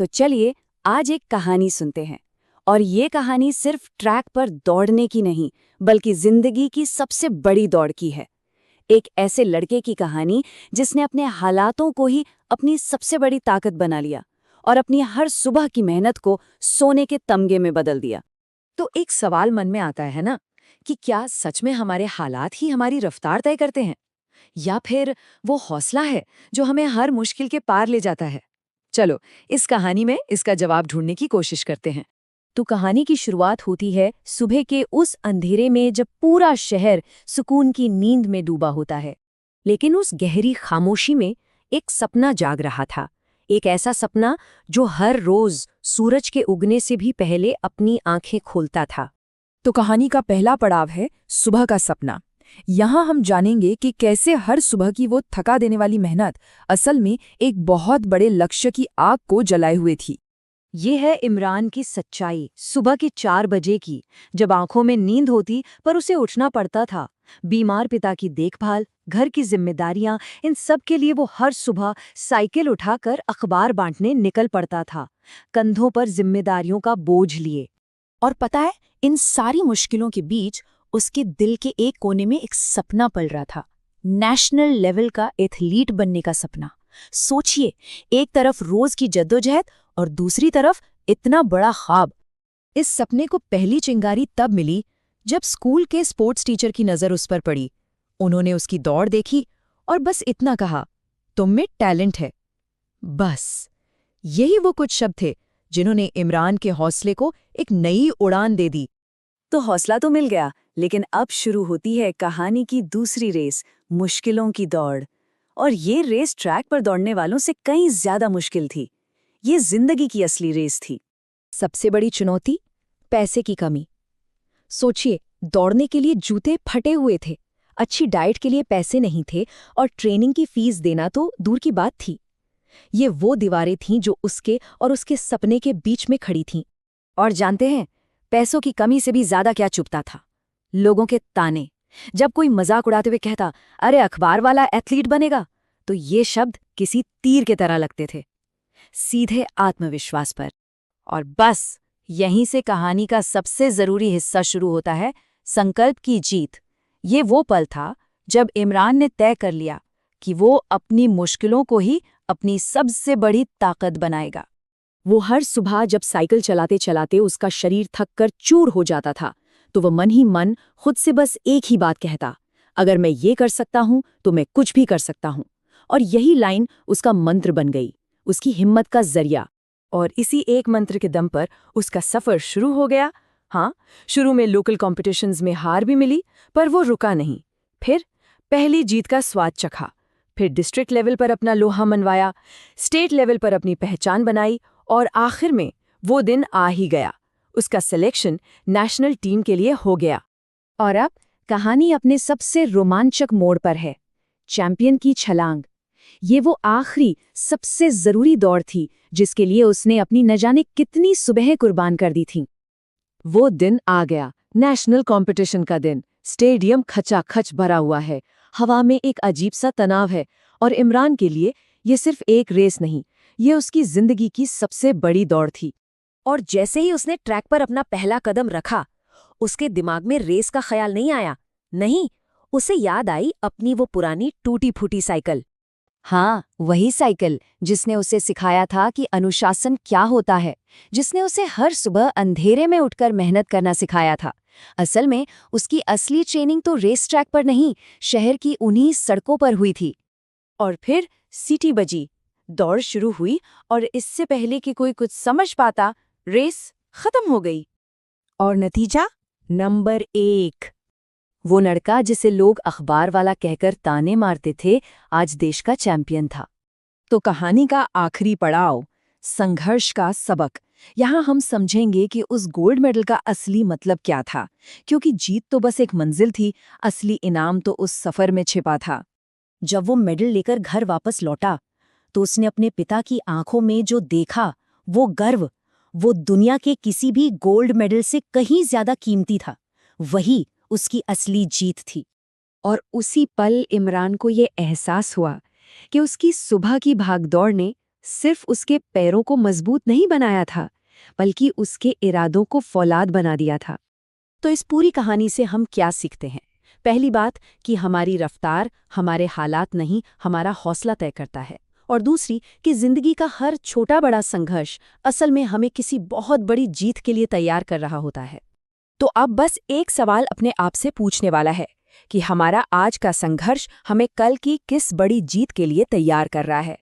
तो चलिए आज एक कहानी सुनते हैं। और ये कहानी सिर्फ ट्रैक पर दौड़ने की नहीं, बल्कि जिंदगी की सबसे बड़ी दौड़ की है। एक ऐसे लड़के की कहानी जिसने अपने हालातों को ही अपनी सबसे बड़ी ताकत बना लिया और अपनी हर सुबह की मेहनत को सोने के तमगे में बदल दिया। तो एक सवाल मन में आता है ना कि क्या सच में हमारे हालात ही हमारी रफ्तार तय करते हैं, या फिर वो हौसला है जो हमें हर मुश्किल के पार ले जाता है। चलो इस कहानी में इसका जवाब ढूंढने की कोशिश करते हैं। तो कहानी की शुरुआत होती है सुबह के उस अंधेरे में जब पूरा शहर सुकून की नींद में डूबा होता है। लेकिन उस गहरी खामोशी में एक सपना जाग रहा था। एक ऐसा सपना जो हर रोज सूरज के उगने से भी पहले अपनी आंखें खोलता था। तो कहानी का पहला पड़ाव है सुबह का सपना। यहाँ हम जानेंगे कि कैसे हर सुबह की वो थका देने वाली मेहनत असल में एक बहुत बड़े लक्ष्य की आग को जलाए हुए थी। ये है इमरान की सच्चाई, सुबह के 4 बजे की, जब आंखों में नींद होती पर उसे उठना पड़ता था। बीमार पिता की देखभाल, घर की जिम्मेदारियां, इन सब के लिए वो हर सुबह साइकिल उठाकर अखबार बांटने निकल पड़ता था, कंधों पर जिम्मेदारियों का बोझ लिए। और पता है, इन सारी मुश्किलों के बीच उसके दिल के एक कोने में एक सपना पल रहा था, नेशनल लेवल का एथलीट बनने का सपना। सोचिए, एक तरफ रोज की जद्दोजहद और दूसरी तरफ इतना बड़ा ख्वाब। इस सपने को पहली चिंगारी तब मिली जब स्कूल के स्पोर्ट्स टीचर की नज़र उस पर पड़ी। उन्होंने उसकी दौड़ देखी और बस इतना कहा, तुम में टैलेंट है। बस यही वो कुछ शब्द थे जिन्होंने इमरान के हौसले को एक नई उड़ान दे दी। तो हौसला तो मिल गया, लेकिन अब शुरू होती है कहानी की दूसरी रेस, मुश्किलों की दौड़। और ये रेस ट्रैक पर दौड़ने वालों से कहीं ज्यादा मुश्किल थी। ये जिंदगी की असली रेस थी। सबसे बड़ी चुनौती, पैसे की कमी। सोचिए, दौड़ने के लिए जूते फटे हुए थे, अच्छी डाइट के लिए पैसे नहीं थे और ट्रेनिंग की फीस देना तो दूर की बात थी। ये वो दीवारें थीं जो उसके और उसके सपने के बीच में खड़ी थीं। और जानते हैं, पैसों की कमी से भी ज्यादा क्या चुभता था? लोगों के ताने। जब कोई मजाक उड़ाते हुए कहता, अरे अखबार वाला एथलीट बनेगा, तो ये शब्द किसी तीर के तरह लगते थे, सीधे आत्मविश्वास पर। और बस यहीं से कहानी का सबसे जरूरी हिस्सा शुरू होता है, संकल्प की जीत। ये वो पल था जब इमरान ने तय कर लिया कि वो अपनी मुश्किलों को ही अपनी सबसे बड़ी ताकत बनाएगा। वो हर सुबह जब साइकिल चलाते चलाते उसका शरीर थक कर चूर हो जाता था, तो वो मन ही मन खुद से बस एक ही बात कहता, अगर मैं ये कर सकता हूं तो मैं कुछ भी कर सकता हूं। और यही लाइन उसका मंत्र बन गई, उसकी हिम्मत का जरिया। और इसी एक मंत्र के दम पर उसका सफर शुरू हो गया। हाँ, शुरू में लोकल कॉम्पिटिशन्स में हार भी मिली, पर वो रुका नहीं। फिर पहली जीत का स्वाद चखा, फिर डिस्ट्रिक्ट लेवल पर अपना लोहा मनवाया, स्टेट लेवल पर अपनी पहचान बनाई, और आखिर में वो दिन आ ही गया। उसका सिलेक्शन नेशनल टीम के लिए हो गया। और अब कहानी अपने सबसे रोमांचक मोड़ पर है, चैंपियन की छलांग। ये वो आखिरी सबसे जरूरी दौड़ थी जिसके लिए उसने अपनी न जाने कितनी सुबहें कुर्बान कर दी थीं। वो दिन आ गया, नेशनल कंपटीशन का दिन। स्टेडियम खचाखच भरा हुआ है, हवा में एक अजीब सा तनाव है। और इमरान के लिए ये सिर्फ एक रेस नहीं, ये उसकी जिंदगी की सबसे बड़ी दौड़ थी। और जैसे ही उसने ट्रैक पर अपना पहला कदम रखा, उसके दिमाग में रेस का ख्याल नहीं आया। नहीं, उसे याद आई अपनी वो पुरानी टूटी फूटी साइकिल। हाँ, वही साइकिल जिसने उसे सिखाया था कि अनुशासन क्या होता है, जिसने उसे हर सुबह अंधेरे में उठकर मेहनत करना सिखाया था। असल में उसकी असली ट्रेनिंग तो रेस ट्रैक पर नहीं, शहर की उन्हीं सड़कों पर हुई थी। और फिर सीटी बजी, दौड़ शुरू हुई, और इससे पहले कि कोई कुछ समझ पाता, रेस खत्म हो गई। और नतीजा नंबर 1। वो लड़का जिसे लोग अखबार वाला कहकर ताने मारते थे, आज देश का चैंपियन था। तो कहानी का आखिरी पड़ाव, संघर्ष का सबक। यहाँ हम समझेंगे कि उस गोल्ड मेडल का असली मतलब क्या था, क्योंकि जीत तो बस एक मंजिल थी, असली इनाम तो उस सफर में छिपा था। जब वो मेडल लेकर घर वापस लौटा, तो उसने अपने पिता की आंखों में जो देखा, वो गर्व, वो दुनिया के किसी भी गोल्ड मेडल से कहीं ज्यादा कीमती था। वही उसकी असली जीत थी। और उसी पल इमरान को ये एहसास हुआ कि उसकी सुबह की भागदौड़ ने सिर्फ उसके पैरों को मजबूत नहीं बनाया था, बल्कि उसके इरादों को फौलाद बना दिया था। तो इस पूरी कहानी से हम क्या सीखते हैं? पहली बात कि हमारी रफ्तार हमारे हालात नहीं, हमारा हौसला तय करता है। और दूसरी कि जिंदगी का हर छोटा बड़ा संघर्ष असल में हमें किसी बहुत बड़ी जीत के लिए तैयार कर रहा होता है। तो अब बस एक सवाल अपने आप से पूछने वाला है कि हमारा आज का संघर्ष हमें कल की किस बड़ी जीत के लिए तैयार कर रहा है।